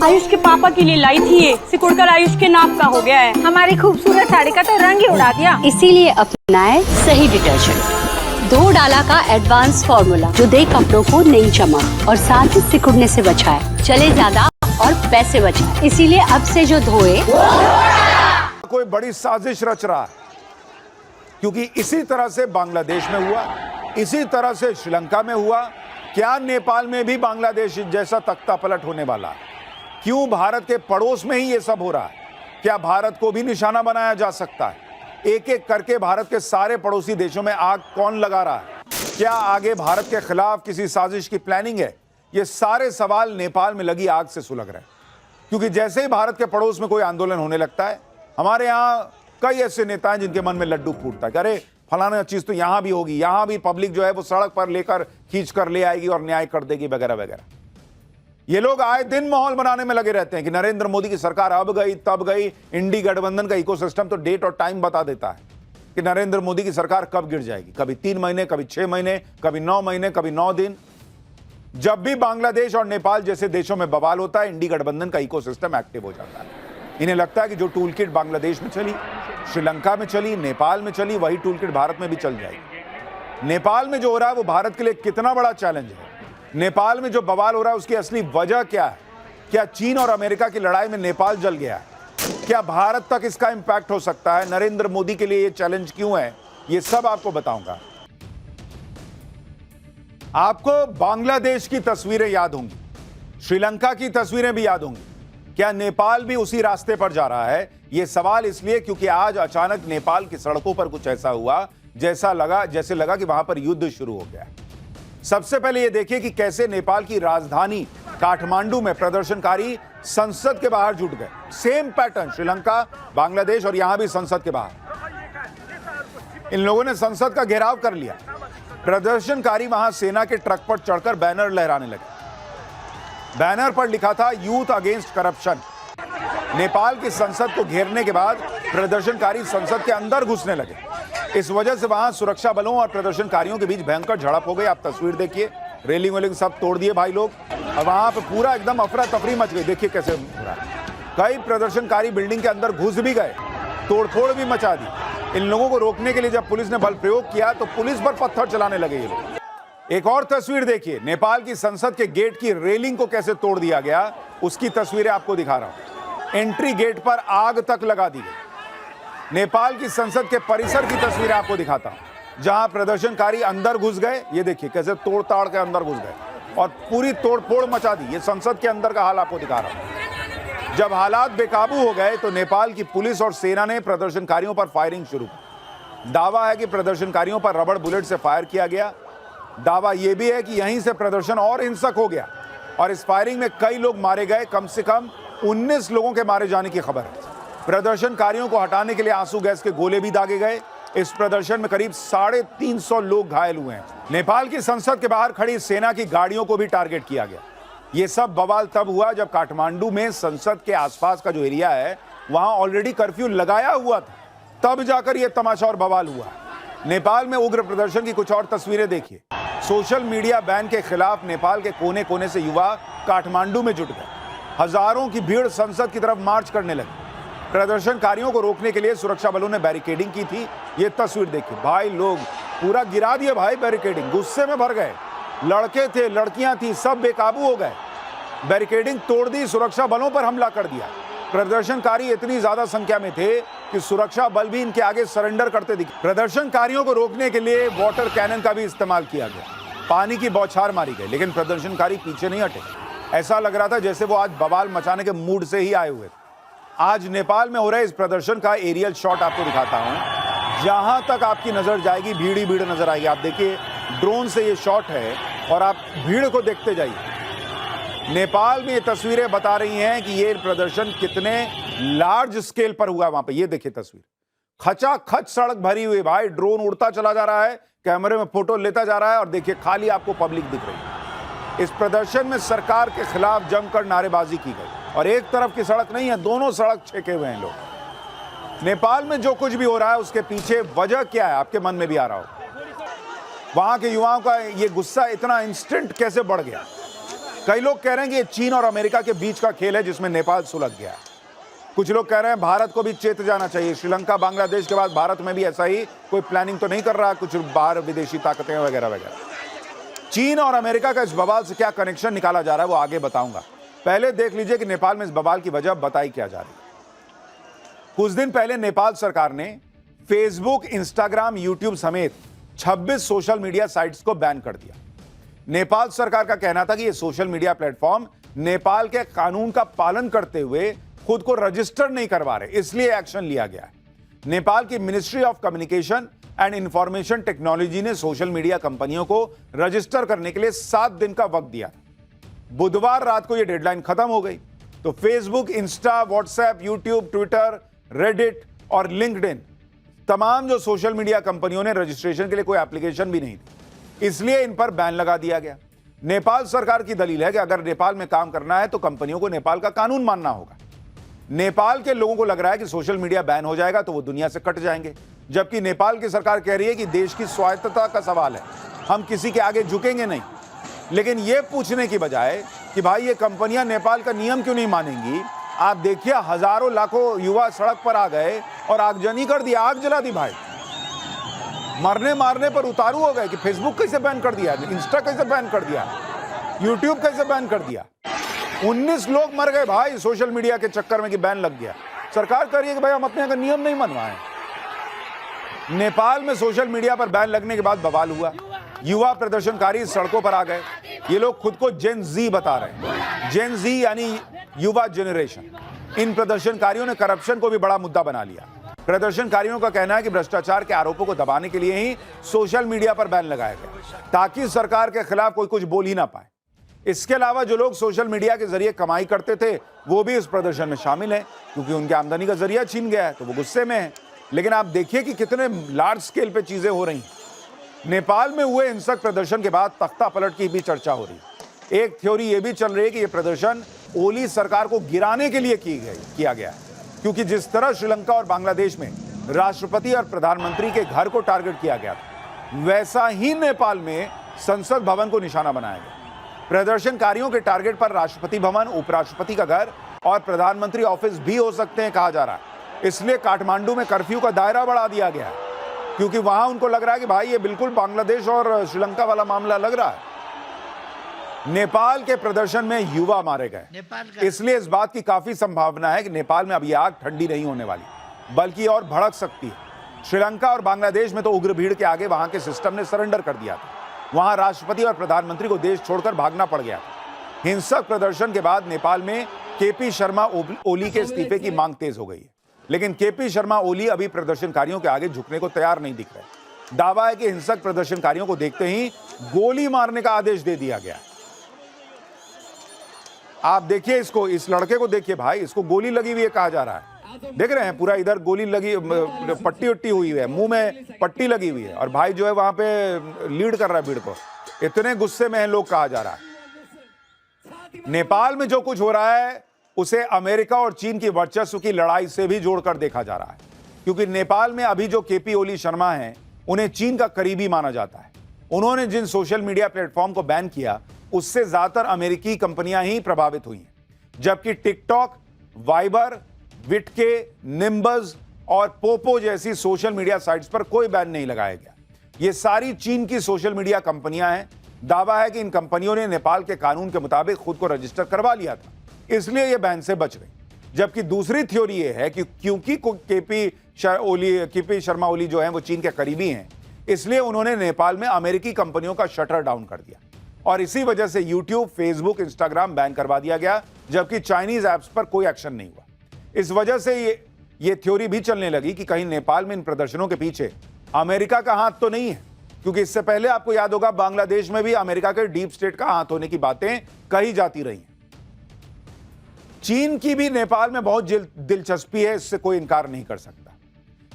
आयुष के पापा के लिए लाई थी ये, सिकुड़कर आयुष के नाक का हो गया है। हमारी खूबसूरत साड़ी का तो रंग ही उड़ा दिया। इसीलिए अपनाए सही डिटर्जेंट, धो डाला का एडवांस फॉर्मूला जो दे कपड़ों को नई चमक और साथ ही सिकुड़ने से बचाए, चले ज्यादा और पैसे बचाए। इसीलिए अब से जो धोए कोई बड़ी साजिश रच रहा है, क्योंकि इसी तरह से बांग्लादेश में हुआ, इसी तरह से श्रीलंका में हुआ। क्या नेपाल में भी बांग्लादेश जैसा तख्ता पलट होने वाला है? क्यों भारत के पड़ोस में ही ये सब हो रहा है? क्या भारत को भी निशाना बनाया जा सकता है? एक एक करके भारत के सारे पड़ोसी देशों में आग कौन लगा रहा है? क्या आगे भारत के खिलाफ किसी साजिश की प्लानिंग है? ये सारे सवाल नेपाल में लगी आग से सुलग रहे हैं, क्योंकि जैसे ही भारत के पड़ोस में कोई आंदोलन होने लगता है, हमारे यहाँ कई ऐसे नेता हैं जिनके मन में लड्डू फूटता है, अरे फलाना चीज तो यहां भी होगी, यहां भी पब्लिक जो है वो सड़क पर लेकर खींच कर ले आएगी और न्याय कर देगी वगैरह वगैरह। ये लोग आए दिन माहौल बनाने में लगे रहते हैं कि नरेंद्र मोदी की सरकार अब गई तब गई। इंडी गठबंधन का इकोसिस्टम तो डेट और टाइम बता देता है कि नरेंद्र मोदी की सरकार कब गिर जाएगी, कभी 3 महीने, कभी 6 महीने, कभी 9 महीने, कभी 9 दिन। जब भी बांग्लादेश और नेपाल जैसे देशों में बवाल होता है, इंडी गठबंधन का इकोसिस्टम एक्टिव हो जाता है। इन्हें लगता है कि जो टूल किट बांग्लादेश में चली, श्रीलंका में चली, नेपाल में चली, वही टूल किट भारत में भी चल जाएगी। नेपाल में जो हो रहा है वो भारत के लिए कितना बड़ा चैलेंज है? नेपाल में जो बवाल हो रहा है उसकी असली वजह क्या है? क्या चीन और अमेरिका की लड़ाई में नेपाल जल गया है? क्या भारत तक इसका इंपैक्ट हो सकता है? नरेंद्र मोदी के लिए ये चैलेंज क्यों है? ये सब आपको बताऊंगा। आपको बांग्लादेश की तस्वीरें याद होंगी, श्रीलंका की तस्वीरें भी याद होंगी। क्या नेपाल भी उसी रास्ते पर जा रहा है? यह सवाल इसलिए क्योंकि आज अचानक नेपाल की सड़कों पर कुछ ऐसा हुआ जैसे लगा कि वहां पर युद्ध शुरू हो गया। सबसे पहले यह देखिए कि कैसे नेपाल की राजधानी काठमांडू में प्रदर्शनकारी संसद के बाहर जुट गए। सेम पैटर्न श्रीलंका, बांग्लादेश और यहां भी संसद के बाहर इन लोगों ने संसद का घेराव कर लिया। प्रदर्शनकारी वहां सेना के ट्रक पर चढ़कर बैनर लहराने लगे। बैनर पर लिखा था यूथ अगेंस्ट करप्शन। नेपाल की संसद को घेरने के बाद प्रदर्शनकारी संसद के अंदर घुसने लगे। इस वजह से वहां सुरक्षा बलों और प्रदर्शनकारियों के बीच भयंकर झड़प हो गई। आप तस्वीर देखिए, रेलिंग वेलिंग सब तोड़ दिए भाई लोग, और वहां पर पूरा एकदम अफरा तफरी मच गई। देखिए कैसे हो रहा है। कई प्रदर्शनकारी बिल्डिंग के अंदर घुस भी गए, तोड़फोड़ भी मचा दी। इन लोगों को रोकने के लिए जब पुलिस ने बल प्रयोग किया तो पुलिस पर पत्थर चलाने लगे ये लोग। एक और तस्वीर देखिए, नेपाल की संसद के गेट की रेलिंग को कैसे तोड़ दिया गया, उसकी तस्वीरें आपको दिखा रहा हूं। एंट्री गेट पर आग तक लगा दी गई। नेपाल की संसद के परिसर की तस्वीरें आपको दिखाता हूं, जहां प्रदर्शनकारी अंदर घुस गए। ये देखिए कैसे तोड़ ताड़ के अंदर घुस गए और पूरी तोड़फोड़ मचा दी। ये संसद के अंदर का हाल आपको दिखा रहा हूं। जब हालात बेकाबू हो गए तो नेपाल की पुलिस और सेना ने प्रदर्शनकारियों पर फायरिंग शुरू की। दावा है कि प्रदर्शनकारियों पर रबड़ बुलेट से फायर किया गया। दावा यह भी है कि यहीं से प्रदर्शन और हिंसक हो गया और इस फायरिंग में कई लोग मारे गए। कम से कम 19 लोगों के मारे जाने की खबर है। प्रदर्शनकारियों को हटाने के लिए आंसू गैस के गोले भी दागे गए। इस प्रदर्शन में करीब 350 लोग घायल हुए हैं। नेपाल की संसद के बाहर खड़ी सेना की गाड़ियों को भी टारगेट किया गया। यह सब बवाल तब हुआ जब काठमांडू में संसद के आसपास का जो एरिया है वहां ऑलरेडी कर्फ्यू लगाया हुआ था। तब जाकर यह तमाशा और बवाल हुआ। नेपाल में उग्र प्रदर्शन की कुछ और तस्वीरें देखिए। सोशल मीडिया बैन के खिलाफ नेपाल के कोने कोने से युवा काठमांडू में जुट गए। हजारों की भीड़ संसद की तरफ मार्च करने लगी। प्रदर्शनकारियों को रोकने के लिए सुरक्षा बलों ने बैरिकेडिंग की थी। ये तस्वीर देखिए भाई, लोग पूरा गिरा दिए भाई बैरिकेडिंग, गुस्से में भर गए। लड़के थे, लड़कियां थी, सब बेकाबू हो गए। बैरिकेडिंग तोड़ दी, सुरक्षा बलों पर हमला कर दिया। प्रदर्शनकारी इतनी ज्यादा संख्या में थे कि सुरक्षा बल भी इनके आगे सरेंडर करते दिखे। प्रदर्शनकारियों को रोकने के लिए वाटर कैनन का भी इस्तेमाल किया गया। पानी की बौछार मारी गई, लेकिन प्रदर्शनकारी पीछे नहीं हटे। ऐसा लग रहा था जैसे वो आज बवाल मचाने के मूड से ही आए हुए थे। आज नेपाल में हो रहे इस प्रदर्शन का एरियल शॉट आपको दिखाता हूं। जहां तक आपकी नजर जाएगी भीड़ ही भीड़ नजर आएगी। आप देखिए ड्रोन से ये शॉट है और आप भीड़ को देखते जाइए। नेपाल में ये तस्वीरें बता रही हैं कि ये प्रदर्शन कितने लार्ज स्केल पर हुआ वहां पे। ये देखिए तस्वीर, खचाखच सड़क भरी हुई भाई। ड्रोन उड़ता चला जा रहा है, कैमरे में फोटो लेता जा रहा है और देखिए खाली आपको पब्लिक दिख रही है। इस प्रदर्शन में सरकार के खिलाफ जमकर नारेबाजी की गई और एक तरफ की सड़क नहीं है, दोनों सड़क छेके हुए हैं लोग। नेपाल में जो कुछ भी हो रहा है उसके पीछे वजह क्या है, आपके मन में भी आ रहा हो। वहां के युवाओं का ये गुस्सा इतना इंस्टेंट कैसे बढ़ गया। कई लोग कह रहे हैं कि ये चीन और अमेरिका के बीच का खेल है जिसमें नेपाल सुलझ गया है। कुछ लोग कह रहे हैं भारत को भी चेत जाना चाहिए। श्रीलंका बांग्लादेश के बाद भारत में भी ऐसा ही कोई प्लानिंग तो नहीं कर रहा, कुछ बाहर विदेशी ताकतें वगैरह वगैरह। चीन और अमेरिका का इस बवाल से क्या कनेक्शन निकाला जा रहा है वो आगे बताऊंगा। पहले देख लीजिए कि नेपाल में इस बवाल की वजह बताई क्या जा रही है। कुछ दिन पहले नेपाल सरकार ने फेसबुक, इंस्टाग्राम, यूट्यूब समेत 26 सोशल मीडिया साइट्स को बैन कर दिया। नेपाल सरकार का कहना था कि ये सोशल मीडिया प्लेटफॉर्म नेपाल के कानून का पालन करते हुए खुद को रजिस्टर नहीं करवा रहे, इसलिए एक्शन लिया गया है। नेपाल की ministry of communication and information technology ने सोशल मीडिया कंपनियों को रजिस्टर करने के लिए 7 दिन का वक्त दिया। बुधवार रात को यह डेडलाइन खत्म हो गई तो Facebook, Insta, WhatsApp, YouTube, Twitter, Reddit और लिंक्डइन तमाम जो सोशल मीडिया कंपनियों ने रजिस्ट्रेशन के लिए कोई एप्लीकेशन भी नहीं थी, इसलिए इन पर बैन लगा दिया गया। नेपाल सरकार की दलील है कि अगर नेपाल में काम करना है तो कंपनियों को नेपाल का कानून मानना होगा। नेपाल के लोगों को लग रहा है कि सोशल मीडिया बैन हो जाएगा तो वो दुनिया से कट जाएंगे, जबकि नेपाल की सरकार कह रही है कि देश की स्वायत्तता का सवाल है, हम किसी के आगे झुकेंगे नहीं। लेकिन यह पूछने की बजाय कि भाई ये कंपनियां नेपाल का नियम क्यों नहीं मानेंगी, आप देखिए हजारों लाखों युवा सड़क पर आ गए और आगजनी कर दी, आग जला दी भाई। मरने मारने पर उतारू हो गए कि फेसबुक कैसे बैन कर दिया, इंस्टा कैसे बैन कर दिया, यूट्यूब कैसे बैन कर दिया। 19 लोग मर गए भाई सोशल मीडिया के चक्कर में कि बैन लग गया। सरकार कह रही है कि भाई हम अपने यहाँ का नियम नहीं मनवाए। नेपाल में सोशल मीडिया पर बैन लगने के बाद बवाल हुआ, युवा प्रदर्शनकारी सड़कों पर आ गए। ये लोग खुद को जेन जी बता रहे हैं, जेन जी यानी युवा जेनरेशन। इन प्रदर्शनकारियों ने करप्शन को भी बड़ा मुद्दा बना लिया। प्रदर्शनकारियों का कहना है कि भ्रष्टाचार के आरोपों को दबाने के लिए ही सोशल मीडिया पर बैन लगाया गया ताकि सरकार के खिलाफ कोई कुछ बोल ही ना पाए। इसके अलावा जो लोग सोशल मीडिया के जरिए कमाई करते थे वो भी इस प्रदर्शन में शामिल हैं, क्योंकि उनकी आमदनी का जरिया छीन गया है तो वो गुस्से में है। लेकिन आप देखिए कि कितने लार्ज स्केल पे चीजें हो रही हैं। नेपाल में हुए हिंसक प्रदर्शन के बाद तख्ता पलट की भी चर्चा हो रही है। एक थ्योरी ये भी चल रही है कि यह प्रदर्शन ओली सरकार को गिराने के लिए किया गया है, क्योंकि जिस तरह श्रीलंका और बांग्लादेश में राष्ट्रपति और प्रधानमंत्री के घर को टारगेट किया गया था, वैसा ही नेपाल में संसद भवन को निशाना बनाया गया। प्रदर्शनकारियों के टारगेट पर राष्ट्रपति भवन, उपराष्ट्रपति का घर और प्रधानमंत्री ऑफिस भी हो सकते हैं कहा जा रहा है। इसलिए काठमांडू में कर्फ्यू का दायरा बढ़ा दिया गया है, क्योंकि वहां उनको लग रहा है कि भाई ये बिल्कुल बांग्लादेश और श्रीलंका वाला मामला लग रहा है। नेपाल के प्रदर्शन में युवा मारे गए, इसलिए इस बात की काफी संभावना है कि नेपाल में अब ये आग ठंडी नहीं होने वाली, बल्कि और भड़क सकती है। श्रीलंका और बांग्लादेश में तो उग्र भीड़ के आगे वहां के सिस्टम ने सरेंडर कर दिया था। वहां राष्ट्रपति और प्रधानमंत्री को देश छोड़कर भागना पड़ गया था। हिंसक प्रदर्शन के बाद नेपाल में केपी शर्मा ओली के इस्तीफे की मांग तेज हो गई है, लेकिन केपी शर्मा ओली अभी प्रदर्शनकारियों के आगे झुकने को तैयार नहीं दिख रहे। दावा है कि हिंसक प्रदर्शनकारियों को देखते ही गोली मारने का आदेश दे दिया गया। आप देखिए इसको, इस लड़के को देखिए भाई, इसको गोली लगी हुई है कहा जा रहा है। देख रहे हैं पूरा इधर गोली लगी, पट्टी उट्टी हुई है, मुंह में पट्टी लगी हुई है, और भाई जो है वहां पे लीड कर रहा है भीड़ को। इतने गुस्से में है लोग कहा जा रहा है। नेपाल में जो कुछ हो रहा है उसे अमेरिका और चीन की वर्चस्व की लड़ाई से भी जोड़कर देखा जा रहा है, क्योंकि नेपाल में अभी जो केपी ओली शर्मा हैं उन्हें चीन का करीबी माना जाता है। उन्होंने जिन सोशल मीडिया प्लेटफॉर्म को बैन किया उससे ज्यादातर अमेरिकी कंपनियां ही प्रभावित हुई हैं, जबकि टिकटॉक, वाइबर, विटके, निम्बस और पोपो जैसी सोशल मीडिया साइट्स पर कोई बैन नहीं लगाया गया। ये सारी चीन की सोशल मीडिया कंपनियां हैं। दावा है कि इन कंपनियों ने नेपाल के कानून के मुताबिक खुद को रजिस्टर करवा लिया था, इसलिए ये बैन से बच गई। जबकि दूसरी थ्योरी ये है कि क्योंकि केपी शर्मा ओली जो है वो चीन के करीबी हैं, इसलिए उन्होंने नेपाल में अमेरिकी कंपनियों का शटर डाउन कर दिया और इसी वजह से यूट्यूब, फेसबुक, इंस्टाग्राम बैन करवा दिया गया, जबकि चाइनीज ऐप्स पर कोई एक्शन नहीं हुआ। इस वजह से ये थ्योरी भी चलने लगी कि कहीं नेपाल में इन प्रदर्शनों के पीछे अमेरिका का हाथ तो नहीं है, क्योंकि इससे पहले आपको याद होगा बांग्लादेश में भी अमेरिका के डीप स्टेट का हाथ होने की बातें कही जाती रही। चीन की भी नेपाल में बहुत दिलचस्पी है, इससे कोई इनकार नहीं कर सकता।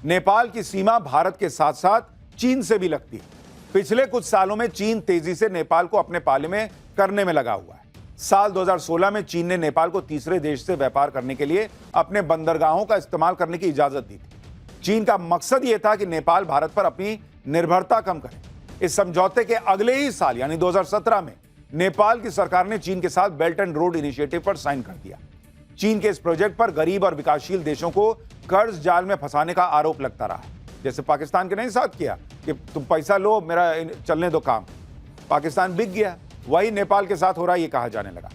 नेपाल की सीमा भारत के साथ साथ चीन से भी लगती है। पिछले कुछ सालों में चीन तेजी से नेपाल को अपने पाले में करने में लगा हुआ है। साल 2016 में चीन ने नेपाल को तीसरे देश से व्यापार करने के लिए अपने बंदरगाहों का इस्तेमाल करने की इजाजत दी थी। चीन का मकसद यह था कि नेपाल भारत पर अपनी निर्भरता कम करे। इस समझौते के अगले ही साल यानी 2017 में नेपाल की सरकार ने चीन के साथ बेल्ट एंड रोड इनिशिएटिव पर साइन कर दिया। चीन के इस प्रोजेक्ट पर गरीब और विकासशील देशों को कर्ज जाल में फंसाने का आरोप लगता रहा है। जैसे पाकिस्तान के नहीं साथ किया कि तुम पैसा लो, मेरा चलने दो काम, पाकिस्तान बिक गया। वही नेपाल के साथ हो रहा है, ये कहा जाने लगा।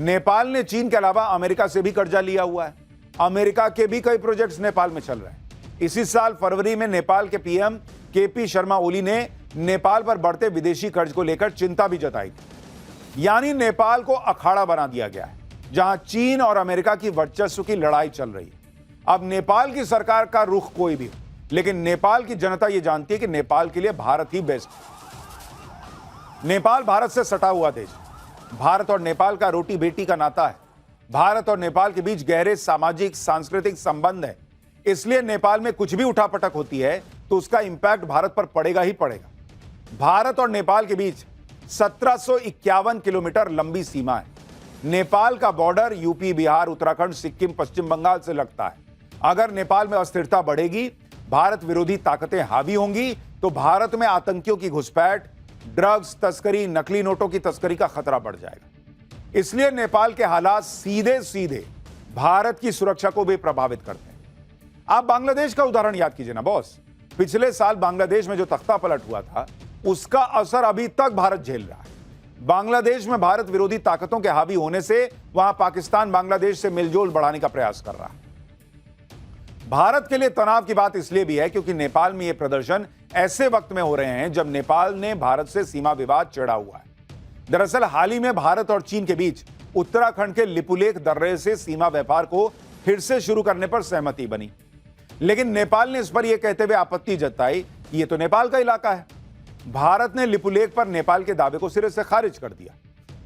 नेपाल ने चीन के अलावा अमेरिका से भी कर्जा लिया हुआ है। अमेरिका के भी कई प्रोजेक्ट्स नेपाल में चल रहे हैं। इसी साल फरवरी में नेपाल के पीएम केपी शर्मा ओली ने नेपाल पर बढ़ते विदेशी कर्ज को लेकर चिंता भी जताई थी। यानी नेपाल को अखाड़ा बना दिया गया है, जहां चीन और अमेरिका की वर्चस्व की लड़ाई चल रही है। अब नेपाल की सरकार का रुख कोई भी हो, लेकिन नेपाल की जनता यह जानती है कि नेपाल के लिए भारत ही बेस्ट है। नेपाल भारत से सटा हुआ देश है। भारत और नेपाल का रोटी बेटी का नाता है। भारत और नेपाल के बीच गहरे सामाजिक सांस्कृतिक संबंध है। इसलिए नेपाल में कुछ भी उठापटक होती है तो उसका इंपैक्ट भारत पर पड़ेगा ही पड़ेगा। भारत और नेपाल के बीच 1751 किलोमीटर लंबी सीमा है। नेपाल का बॉर्डर यूपी, बिहार, उत्तराखंड, सिक्किम, पश्चिम बंगाल से लगता है। अगर नेपाल में अस्थिरता बढ़ेगी, भारत विरोधी ताकतें हावी होंगी, तो भारत में आतंकियों की घुसपैठ, ड्रग्स तस्करी, नकली नोटों की तस्करी का खतरा बढ़ जाएगा। इसलिए नेपाल के हालात सीधे सीधे भारत की सुरक्षा को भी प्रभावित करते हैं। आप बांग्लादेश का उदाहरण याद कीजिए ना बॉस। पिछले साल बांग्लादेश में जो तख्ता पलट हुआ था, उसका असर अभी तक भारत झेल रहा है। बांग्लादेश में भारत विरोधी ताकतों के हावी होने से वहां पाकिस्तान बांग्लादेश से मिलजोल बढ़ाने का प्रयास कर रहा है। भारत के लिए तनाव की बात इसलिए भी है क्योंकि नेपाल में यह प्रदर्शन ऐसे वक्त में हो रहे हैं जब नेपाल ने भारत से सीमा विवाद छेड़ा हुआ है। दरअसल हाल ही में भारत और चीन के बीच उत्तराखंड के लिपुलेख दर्रे से सीमा व्यापार को फिर से शुरू करने पर सहमति बनी, लेकिन नेपाल ने इस पर यह कहते हुए आपत्ति जताई कि यह तो नेपाल का इलाका है। भारत ने लिपुलेख पर नेपाल के दावे को सिरे से खारिज कर दिया।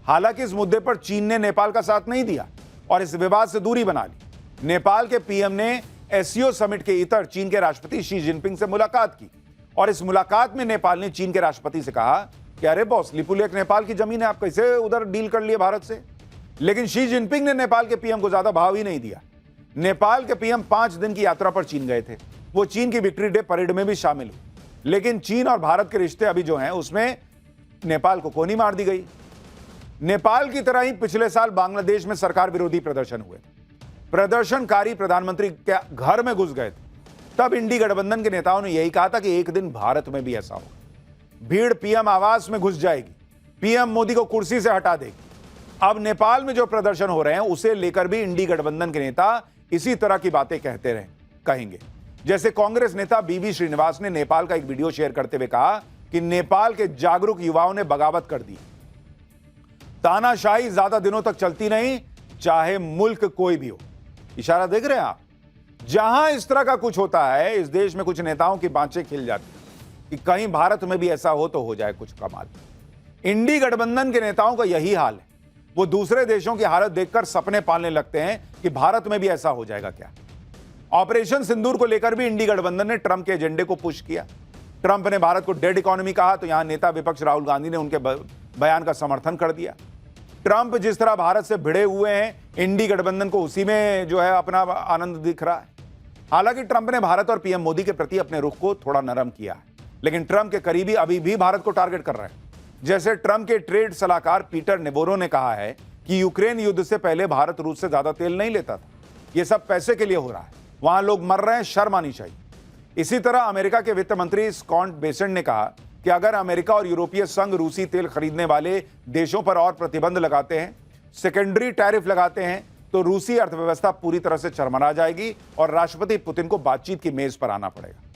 हालांकि इस मुद्दे पर चीन ने नेपाल का साथ नहीं दिया और इस विवाद से दूरी बना ली। नेपाल के पीएम ने एससीओ समिट के इतर चीन के राष्ट्रपति शी जिनपिंग से मुलाकात की और इस मुलाकात में नेपाल ने चीन के राष्ट्रपति से कहा कि अरे बॉस, लिपुलेख नेपाल की जमीन है, आप कैसे उधर डील कर लिए भारत से। लेकिन शी जिनपिंग ने नेपाल के पीएम को ज्यादा भाव ही नहीं दिया। नेपाल के पीएम 5 दिन की यात्रा पर चीन गए थे। वो चीन की विक्ट्री डे परेड में भी शामिल हुए, लेकिन चीन और भारत के रिश्ते अभी जो हैं उसमें नेपाल को कोनी मार दी गई। नेपाल की तरह ही पिछले साल बांग्लादेश में सरकार विरोधी प्रदर्शन हुए। प्रदर्शनकारी प्रधानमंत्री के घर में घुस गए थे। तब इंडी गठबंधन के नेताओं ने यही कहा था कि एक दिन भारत में भी ऐसा होगा। भीड़ पीएम आवास में घुस जाएगी, पीएम मोदी को कुर्सी से हटा देगी। अब नेपाल में जो प्रदर्शन हो रहे हैं उसे लेकर भी इंडी गठबंधन के नेता इसी तरह की बातें कहेंगे। जैसे कांग्रेस नेता बीवी श्रीनिवास ने नेपाल का एक वीडियो शेयर करते हुए कहा कि नेपाल के जागरूक युवाओं ने बगावत कर दी। तानाशाही ज्यादा दिनों तक चलती नहीं, चाहे मुल्क कोई भी हो। इशारा देख रहे हैं आप? जहां इस तरह का कुछ होता है, इस देश में कुछ नेताओं की बाँचें खिल जाती है कि कहीं भारत में भी ऐसा हो तो हो जाए कुछ कमाल। इंडी गठबंधन के नेताओं का यही हाल है। वो दूसरे देशों की हालत देखकर सपने पालने लगते हैं कि भारत में भी ऐसा हो जाएगा क्या। ऑपरेशन सिंदूर को लेकर भी इंडी गठबंधन ने ट्रंप के एजेंडे को पुश किया। ट्रंप ने भारत को डेड इकोनॉमी कहा तो यहां नेता विपक्ष राहुल गांधी ने उनके बयान का समर्थन कर दिया। ट्रंप जिस तरह भारत से भिड़े हुए हैं, इंडी गठबंधन को उसी में जो है अपना आनंद दिख रहा है। हालांकि ट्रंप ने भारत और पीएम मोदी के प्रति अपने रुख को थोड़ा नरम किया है, लेकिन ट्रंप के करीबी अभी भी भारत को टारगेट कर रहे हैं। जैसे ट्रंप के ट्रेड सलाहकार पीटर नेबोरो ने कहा है कि यूक्रेन युद्ध से पहले भारत रूस से ज्यादा तेल नहीं लेता था। यह सब पैसे के लिए हो रहा है, वहां लोग मर रहे हैं, शर्म आनी चाहिए। इसी तरह अमेरिका के वित्त मंत्री स्कॉट बेसेंट ने कहा कि अगर अमेरिका और यूरोपीय संघ रूसी तेल खरीदने वाले देशों पर और प्रतिबंध लगाते हैं, सेकेंडरी टैरिफ लगाते हैं, तो रूसी अर्थव्यवस्था पूरी तरह से चरमरा जाएगी और राष्ट्रपति पुतिन को बातचीत की मेज पर आना पड़ेगा।